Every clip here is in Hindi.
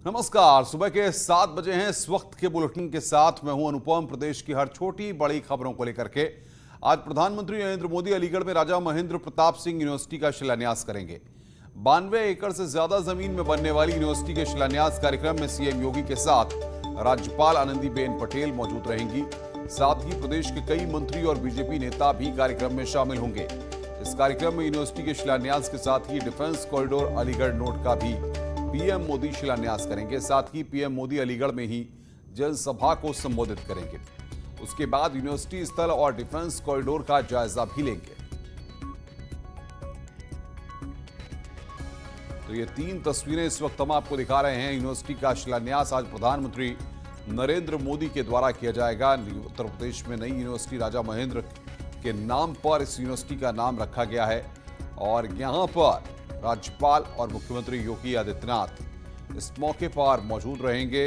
नमस्कार। सुबह के 7 बजे हैं। इस वक्त के बुलेटिन के साथ मैं हूं अनुपम। प्रदेश की हर छोटी बड़ी खबरों को लेकर के आज प्रधानमंत्री नरेंद्र मोदी अलीगढ़ में राजा महेंद्र प्रताप सिंह यूनिवर्सिटी का शिलान्यास करेंगे। 92 एकड़ से ज्यादा जमीन में बनने वाली यूनिवर्सिटी के शिलान्यास कार्यक्रम में सीएम योगी के साथ राज्यपाल आनंदीबेन पटेल मौजूद रहेंगी। साथ ही प्रदेश के कई मंत्री और बीजेपी नेता भी कार्यक्रम में शामिल होंगे। इस कार्यक्रम में यूनिवर्सिटी के शिलान्यास के साथ ही डिफेंस कॉरिडोर अलीगढ़ नोड का भी पीएम मोदी शिलान्यास करेंगे। साथ ही पीएम मोदी अलीगढ़ में ही जनसभा को संबोधित करेंगे। उसके बाद यूनिवर्सिटी स्थल और डिफेंस कॉरिडोर का जायजा भी लेंगे। तो ये 3 तस्वीरें इस वक्त हम आपको दिखा रहे हैं। यूनिवर्सिटी का शिलान्यास आज प्रधानमंत्री नरेंद्र मोदी के द्वारा किया जाएगा। उत्तर प्रदेश में नई यूनिवर्सिटी राजा महेंद्र के नाम पर इस यूनिवर्सिटी का नाम रखा गया है और यहां पर राज्यपाल और मुख्यमंत्री योगी आदित्यनाथ इस मौके पर मौजूद रहेंगे।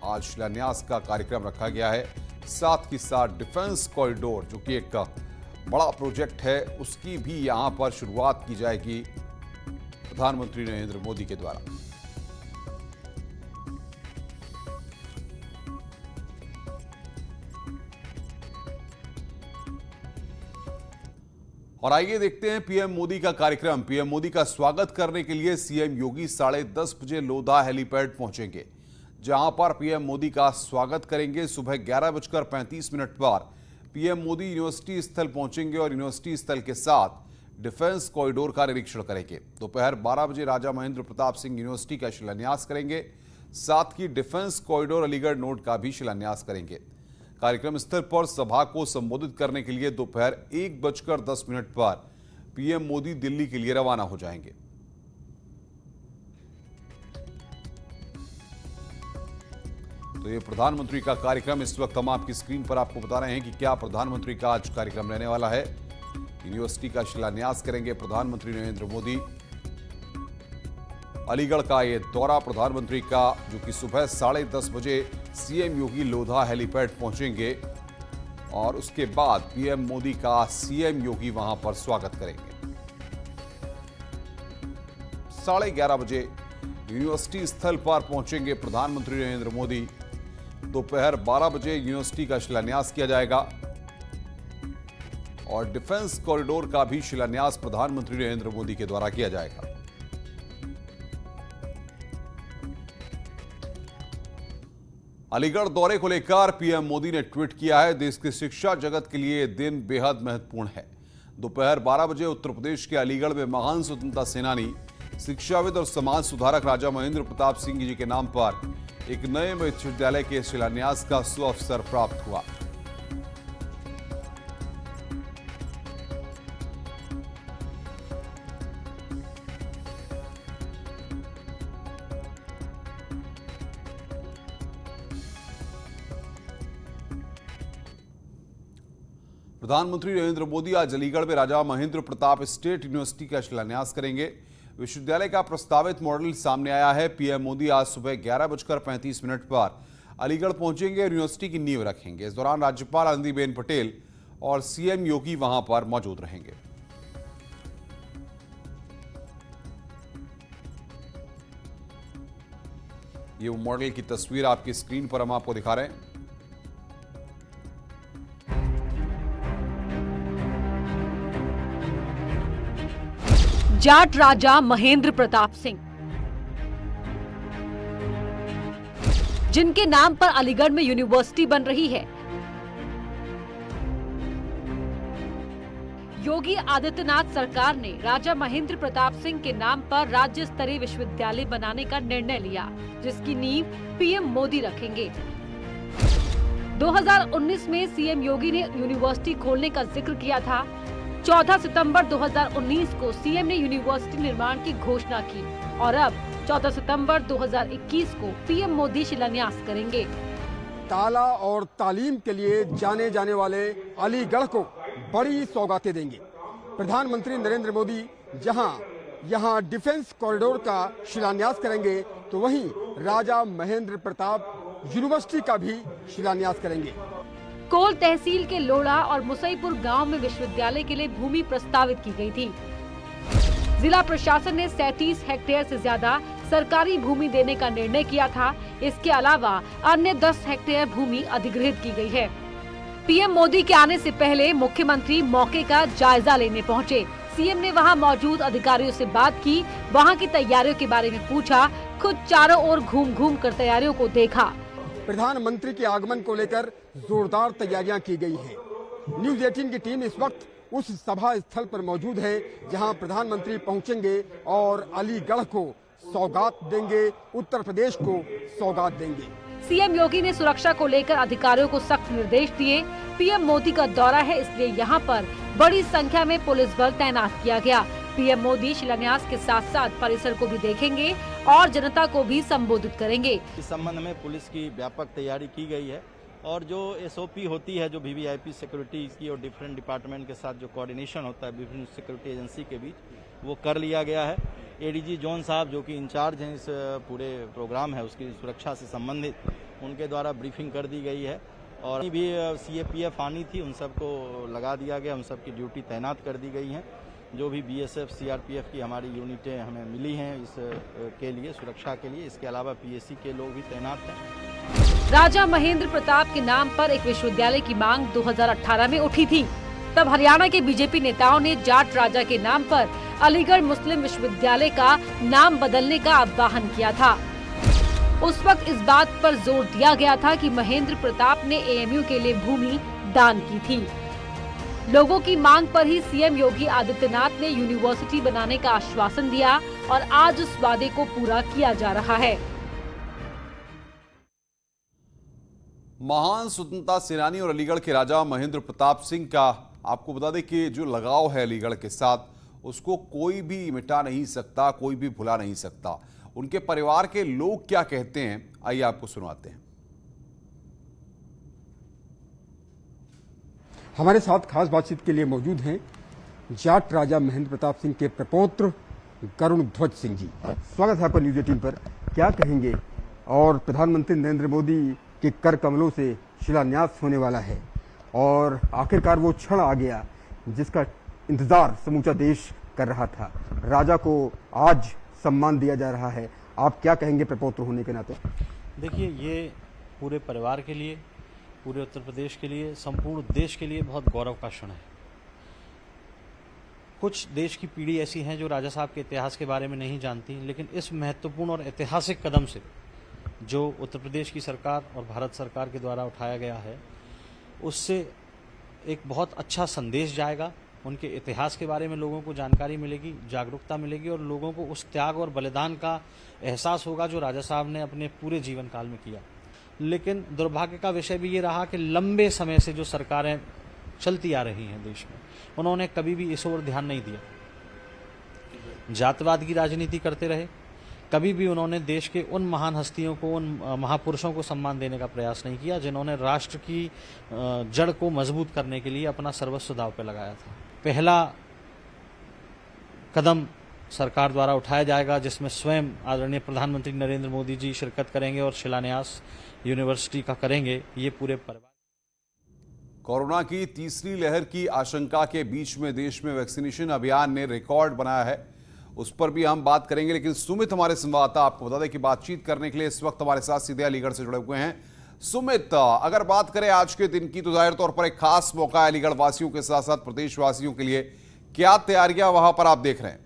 आज शिलान्यास का कार्यक्रम रखा गया है। साथ ही साथ डिफेंस कॉरिडोर जो कि एक बड़ा प्रोजेक्ट है, उसकी भी यहां पर शुरुआत की जाएगी प्रधानमंत्री नरेंद्र मोदी के द्वारा। और आइए देखते हैं पीएम मोदी का कार्यक्रम। पीएम मोदी का स्वागत करने के लिए सीएम योगी 10:30 बजे लोधा हेलीपैड पहुंचेंगे, जहां पर पीएम मोदी का स्वागत करेंगे। सुबह 11:35 पर पीएम मोदी यूनिवर्सिटी स्थल पहुंचेंगे और यूनिवर्सिटी स्थल के साथ डिफेंस कॉरिडोर का निरीक्षण करेंगे। दोपहर 12 बजे राजा महेंद्र प्रताप सिंह यूनिवर्सिटी का शिलान्यास करेंगे। साथ ही डिफेंस कॉरिडोर अलीगढ़ नोड का भी शिलान्यास करेंगे। कार्यक्रम स्थल पर सभा को संबोधित करने के लिए दोपहर 1:10 पर पीएम मोदी दिल्ली के लिए रवाना हो जाएंगे। तो ये प्रधानमंत्री का कार्यक्रम इस वक्त हम आपकी स्क्रीन पर आपको बता रहे हैं कि क्या प्रधानमंत्री का आज कार्यक्रम रहने वाला है। यूनिवर्सिटी का शिलान्यास करेंगे प्रधानमंत्री नरेंद्र मोदी। अलीगढ़ का ये दौरा प्रधानमंत्री का, जो कि सुबह 10:30 बजे सीएम योगी लोधा हेलीपैड पहुंचेंगे और उसके बाद पीएम मोदी का सीएम योगी वहां पर स्वागत करेंगे। 11:30 बजे यूनिवर्सिटी स्थल पर पहुंचेंगे प्रधानमंत्री नरेंद्र मोदी। दोपहर 12 बजे यूनिवर्सिटी का शिलान्यास किया जाएगा और डिफेंस कॉरिडोर का भी शिलान्यास प्रधानमंत्री नरेंद्र मोदी के द्वारा किया जाएगा। अलीगढ़ दौरे को लेकर पीएम मोदी ने ट्वीट किया है, देश के शिक्षा जगत के लिए यह दिन बेहद महत्वपूर्ण है। दोपहर 12 बजे उत्तर प्रदेश के अलीगढ़ में महान स्वतंत्रता सेनानी, शिक्षाविद और समाज सुधारक राजा महेंद्र प्रताप सिंह जी के नाम पर एक नए विश्वविद्यालय के शिलान्यास का सुअवसर प्राप्त हुआ। प्रधानमंत्री नरेंद्र मोदी आज अलीगढ़ में राजा महेंद्र प्रताप स्टेट यूनिवर्सिटी का शिलान्यास करेंगे। विश्वविद्यालय का प्रस्तावित मॉडल सामने आया है। पीएम मोदी आज सुबह 11:35 पर अलीगढ़ पहुंचेंगे और यूनिवर्सिटी की नींव रखेंगे। इस दौरान राज्यपाल आनंदीबेन पटेल और सीएम योगी वहां पर मौजूद रहेंगे। ये वो मॉडल की तस्वीर आपकी स्क्रीन पर हम आपको दिखा रहे हैं। जाट राजा महेंद्र प्रताप सिंह, जिनके नाम पर अलीगढ़ में यूनिवर्सिटी बन रही है। योगी आदित्यनाथ सरकार ने राजा महेंद्र प्रताप सिंह के नाम पर राज्य स्तरीय विश्वविद्यालय बनाने का निर्णय लिया, जिसकी नींव पीएम मोदी रखेंगे। 2019 में सीएम योगी ने यूनिवर्सिटी खोलने का जिक्र किया था। 14 सितंबर 2019 को सीएम ने यूनिवर्सिटी निर्माण की घोषणा की और अब 14 सितंबर 2021 को पीएम मोदी शिलान्यास करेंगे। ताला और तालीम के लिए जाने जाने वाले अलीगढ़ को बड़ी सौगातें देंगे। प्रधानमंत्री नरेंद्र मोदी जहां यहां डिफेंस कॉरिडोर का शिलान्यास करेंगे, तो वहीं राजा महेंद्र प्रताप यूनिवर्सिटी का भी शिलान्यास करेंगे। कोल तहसील के लोढ़ा और मुसईपुर गांव में विश्वविद्यालय के लिए भूमि प्रस्तावित की गई थी। जिला प्रशासन ने 37 हेक्टेयर से ज्यादा सरकारी भूमि देने का निर्णय किया था। इसके अलावा अन्य 10 हेक्टेयर भूमि अधिग्रहित की गई है। पीएम मोदी के आने से पहले मुख्यमंत्री मौके का जायजा लेने पहुंचे। सीएम ने वहां मौजूद अधिकारियों से बात की, वहां की तैयारियों के बारे में पूछा, खुद चारों ओर घूम कर तैयारियों को देखा। प्रधानमंत्री के आगमन को लेकर जोरदार तैयारियां की गई हैं। न्यूज 18 की टीम इस वक्त उस सभा स्थल पर मौजूद है जहां प्रधानमंत्री पहुंचेंगे और अलीगढ़ को सौगात देंगे, उत्तर प्रदेश को सौगात देंगे। सीएम योगी ने सुरक्षा को लेकर अधिकारियों को सख्त निर्देश दिए। पीएम मोदी का दौरा है, इसलिए यहां पर बड़ी संख्या में पुलिस बल तैनात किया गया। पीएम मोदी शिलान्यास के साथ साथ परिसर को भी देखेंगे और जनता को भी संबोधित करेंगे। इस संबंध में पुलिस की व्यापक तैयारी की गई है और जो एसओपी होती है, जो वीवीआईपी सिक्योरिटी की और डिफरेंट डिपार्टमेंट के साथ जो कोऑर्डिनेशन होता है विभिन्न सिक्योरिटी एजेंसी के बीच, वो कर लिया गया है। एडीजी जॉन साहब जो कि इंचार्ज हैं इस पूरे प्रोग्राम है उसकी सुरक्षा से संबंधित, उनके द्वारा ब्रीफिंग कर दी गई है और भी सीएपीएफ आनी थी उन सबको लगा दिया गया, उन सब की ड्यूटी तैनात कर दी गई हैं। जो भी बीएसएफ सीआरपीएफ की हमारी यूनिटें हमें मिली हैं इस के लिए सुरक्षा के लिए, इसके अलावा पीएससी के लोग भी तैनात हैं। राजा महेंद्र प्रताप के नाम पर एक विश्वविद्यालय की मांग 2018 में उठी थी। तब हरियाणा के बीजेपी नेताओं ने जाट राजा के नाम पर अलीगढ़ मुस्लिम विश्वविद्यालय का नाम बदलने का आह्वान किया था। उस वक्त इस बात पर जोर दिया गया था कि महेंद्र प्रताप ने एएमयू के लिए भूमि दान की थी। लोगों की मांग पर ही सीएम योगी आदित्यनाथ ने यूनिवर्सिटी बनाने का आश्वासन दिया और आज उस वादे को पूरा किया जा रहा है। महान स्वतंत्रता सेनानी और अलीगढ़ के राजा महेंद्र प्रताप सिंह का आपको बता दें कि जो लगाव है अलीगढ़ के साथ, उसको कोई भी मिटा नहीं सकता, कोई भी भुला नहीं सकता। उनके परिवार के लोग क्या कहते हैं, आइए आपको सुनाते हैं। हमारे साथ खास बातचीत के लिए मौजूद हैं जाट राजा महेंद्र प्रताप सिंह के प्रपौत्र गरुण ध्वज सिंह जी। स्वागत है आपका न्यूज 18 पर। क्या कहेंगे? और प्रधानमंत्री नरेंद्र मोदी के कर कमलों से शिलान्यास होने वाला है और आखिरकार वो क्षण आ गया जिसका इंतजार समूचा देश कर रहा था। राजा को आज सम्मान दिया जा रहा है, आप क्या कहेंगे प्रपौत्र होने के नाते? देखिए, ये पूरे परिवार के लिए, पूरे उत्तर प्रदेश के लिए, संपूर्ण देश के लिए बहुत गौरव का क्षण है। कुछ देश की पीढ़ी ऐसी हैं जो राजा साहब के इतिहास के बारे में नहीं जानती, लेकिन इस महत्वपूर्ण और ऐतिहासिक कदम से जो उत्तर प्रदेश की सरकार और भारत सरकार के द्वारा उठाया गया है, उससे एक बहुत अच्छा संदेश जाएगा। उनके इतिहास के बारे में लोगों को जानकारी मिलेगी, जागरूकता मिलेगी और लोगों को उस त्याग और बलिदान का एहसास होगा जो राजा साहब ने अपने पूरे जीवन काल में किया। लेकिन दुर्भाग्य का विषय भी ये रहा कि लंबे समय से जो सरकारें चलती आ रही हैं देश में, उन्होंने कभी भी इस ओर ध्यान नहीं दिया। जातिवाद की राजनीति करते रहे, कभी भी उन्होंने देश के उन महान हस्तियों को, उन महापुरुषों को सम्मान देने का प्रयास नहीं किया जिन्होंने राष्ट्र की जड़ को मजबूत करने के लिए अपना सर्वस्व दांव पे लगाया था। पहला कदम सरकार द्वारा उठाया जाएगा जिसमें स्वयं आदरणीय प्रधानमंत्री नरेंद्र मोदी जी शिरकत करेंगे और शिलान्यास यूनिवर्सिटी का करेंगे। ये पूरे परिवार। कोरोना की तीसरी लहर की आशंका के बीच में देश में वैक्सीनेशन अभियान ने रिकॉर्ड बनाया है, उस पर भी हम बात करेंगे। लेकिन सुमित हमारे संवाददाता आपको बता दें कि बातचीत करने के लिए इस वक्त हमारे साथ सीधे अलीगढ़ से जुड़े हुए हैं। सुमित, अगर बात करें आज के दिन की तो जाहिर तौर पर एक खास मौका है अलीगढ़ वासियों के साथ साथ प्रदेशवासियों के लिए। क्या तैयारियां वहां पर आप देख रहे हैं?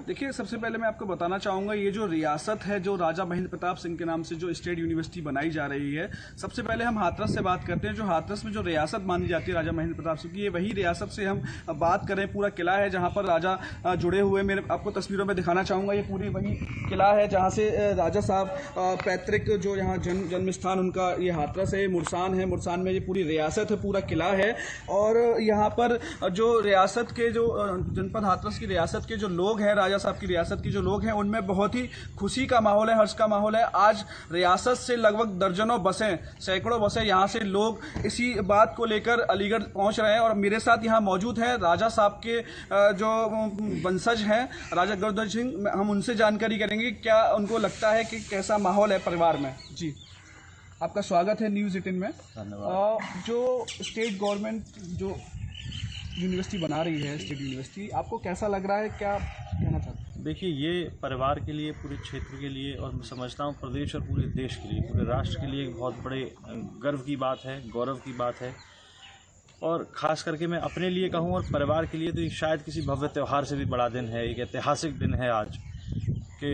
देखिए, सबसे पहले मैं आपको बताना चाहूँगा, ये जो रियासत है जो राजा महेंद्र प्रताप सिंह के नाम से जो स्टेट यूनिवर्सिटी बनाई जा रही है, सबसे पहले हम हाथरस से बात करते हैं। जो हाथरस में जो रियासत मानी जाती है राजा महेंद्र प्रताप सिंह की, ये वही रियासत से हम बात करें। पूरा किला है जहाँ पर राजा जुड़े हुए, मेरे आपको तस्वीरों में दिखाना चाहूँगा। ये पूरी वही किला है जहाँ से राजा साहब पैतृक जो यहाँ जन्म स्थान उनका ये हाथरस है, मुरसान है। मुरसान में ये पूरी रियासत है, पूरा किला है। और यहाँ पर जो रियासत के जो जनपद हाथरस की रियासत के जो लोग हैं, राजा साहब की रियासत के जो लोग हैं, उनमें बहुत ही खुशी का माहौल है, हर्ष का माहौल है। आज रियासत से लगभग दर्जनों बसें, सैकड़ों बसें यहाँ से लोग इसी बात को लेकर अलीगढ़ पहुँच रहे हैं। और मेरे साथ यहाँ मौजूद हैं राजा साहब के जो वंशज हैं, राजा गरुड़ सिंह। हम उनसे जानकारी करेंगे क्या उनको लगता है कि कैसा माहौल है परिवार में। जी, आपका स्वागत है न्यूज़ 18 में। धन्यवाद। जो स्टेट गवर्नमेंट जो यूनिवर्सिटी बना रही है, स्टेट यूनिवर्सिटी, आपको कैसा लग रहा है, क्या कहना चाहते हैं? देखिए, ये परिवार के लिए, पूरे क्षेत्र के लिए और मैं समझता हूँ प्रदेश और पूरे देश के लिए, पूरे राष्ट्र के लिए एक बहुत बड़े गर्व की बात है, गौरव की बात है। और ख़ास करके मैं अपने लिए कहूँ और परिवार के लिए तो ये शायद किसी भव्य त्यौहार से भी बड़ा दिन है। एक ऐतिहासिक दिन है आज कि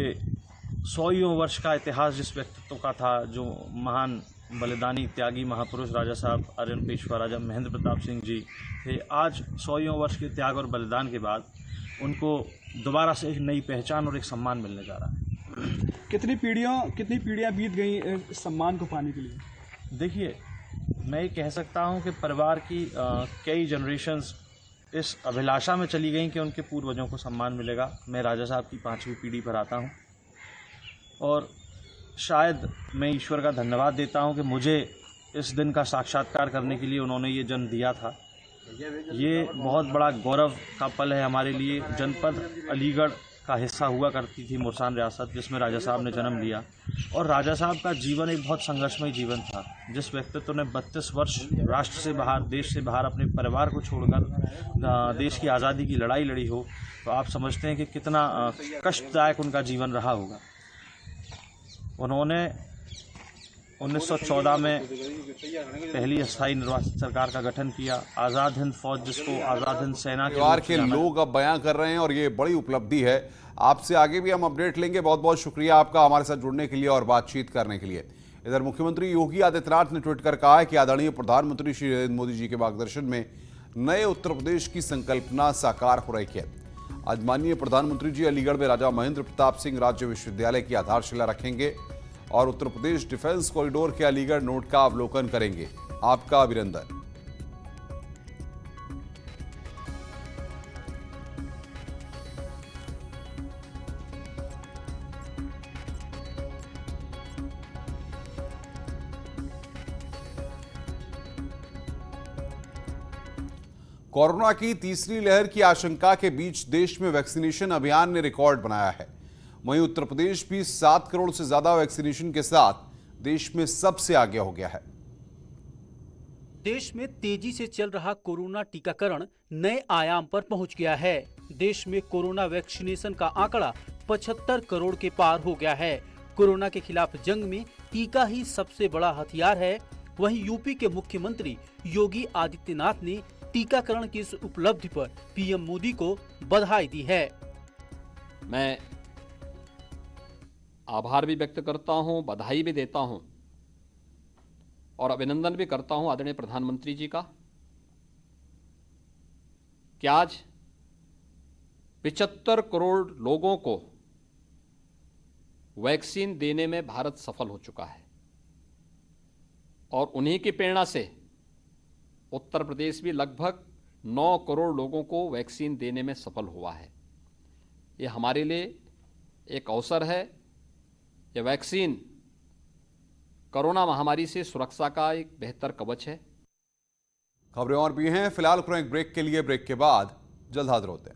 100 वर्ष का इतिहास जिस व्यक्तित्व का था, जो महान बलिदानी त्यागी महापुरुष राजा साहब आर्यन पेशवा राजा महेंद्र प्रताप सिंह जी थे। आज 100 वर्ष के त्याग और बलिदान के बाद उनको दोबारा से एक नई पहचान और एक सम्मान मिलने जा रहा है। कितनी पीढ़ियां बीत गई इस सम्मान को पाने के लिए? देखिए, मैं ये कह सकता हूँ कि परिवार की कई जनरेशन्स इस अभिलाषा में चली गई कि उनके पूर्वजों को सम्मान मिलेगा। मैं राजा साहब की 5वीं पीढ़ी पर आता हूँ और शायद मैं ईश्वर का धन्यवाद देता हूँ कि मुझे इस दिन का साक्षात्कार करने के लिए उन्होंने ये जन्म दिया था। ये बहुत बड़ा गौरव का पल है हमारे लिए। जनपद अलीगढ़ का हिस्सा हुआ करती थी मुरसान रियासत, जिसमें राजा साहब ने जन्म लिया। और राजा साहब का जीवन एक बहुत संघर्षमय जीवन था। जिस व्यक्तित्व ने 32 वर्ष राष्ट्र से बाहर, देश से बाहर अपने परिवार को छोड़कर देश की आज़ादी की लड़ाई लड़ी हो, तो आप समझते हैं कि कितना कष्टदायक उनका जीवन रहा होगा। उन्होंने 1914 में पहली अस्थायी निर्वासित सरकार का गठन किया। आज़ाद हिंद फौज, जिसको आज़ाद हिंद सेना परिवार के लोग अब बयां कर रहे हैं और ये बड़ी उपलब्धि है। आपसे आगे भी हम अपडेट लेंगे। बहुत बहुत शुक्रिया आपका हमारे साथ जुड़ने के लिए और बातचीत करने के लिए। इधर मुख्यमंत्री योगी आदित्यनाथ ने ट्वीट कर कहा है कि आदरणीय प्रधानमंत्री श्री नरेंद्र मोदी जी के मार्गदर्शन में नए उत्तर प्रदेश की संकल्पना साकार हो रही है। आज माननीय प्रधानमंत्री जी अलीगढ़ में राजा महेंद्र प्रताप सिंह राज्य विश्वविद्यालय की आधारशिला रखेंगे और उत्तर प्रदेश डिफेंस कॉरिडोर के अलीगढ़ नोड का अवलोकन करेंगे। आपका अभिनंदन। कोरोना की तीसरी लहर की आशंका के बीच देश में वैक्सीनेशन अभियान ने रिकॉर्ड बनाया है। वहीं उत्तर प्रदेश भी 7 करोड़ से ज्यादा वैक्सीनेशन के साथ देश में सबसे आगे हो गया है। देश में तेजी से चल रहा कोरोना टीकाकरण नए आयाम पर पहुंच गया है। देश में कोरोना वैक्सीनेशन का आंकड़ा 75 करोड़ के पार हो गया है। कोरोना के खिलाफ जंग में टीका ही सबसे बड़ा हथियार है। वहीं यूपी के मुख्यमंत्री योगी आदित्यनाथ ने टीकाकरण की इस उपलब्धि पर पीएम मोदी को बधाई दी है। मैं आभार भी व्यक्त करता हूं, बधाई भी देता हूं और अभिनंदन भी करता हूं आदरणीय प्रधानमंत्री जी का कि आज 75 करोड़ लोगों को वैक्सीन देने में भारत सफल हो चुका है और उन्हीं की प्रेरणा से उत्तर प्रदेश भी लगभग 9 करोड़ लोगों को वैक्सीन देने में सफल हुआ है। ये हमारे लिए एक अवसर है। ये वैक्सीन कोरोना महामारी से सुरक्षा का एक बेहतर कवच है। खबरें और भी हैं, फिलहाल एक ब्रेक के लिए, ब्रेक के बाद जल्द हाजिर होते हैं।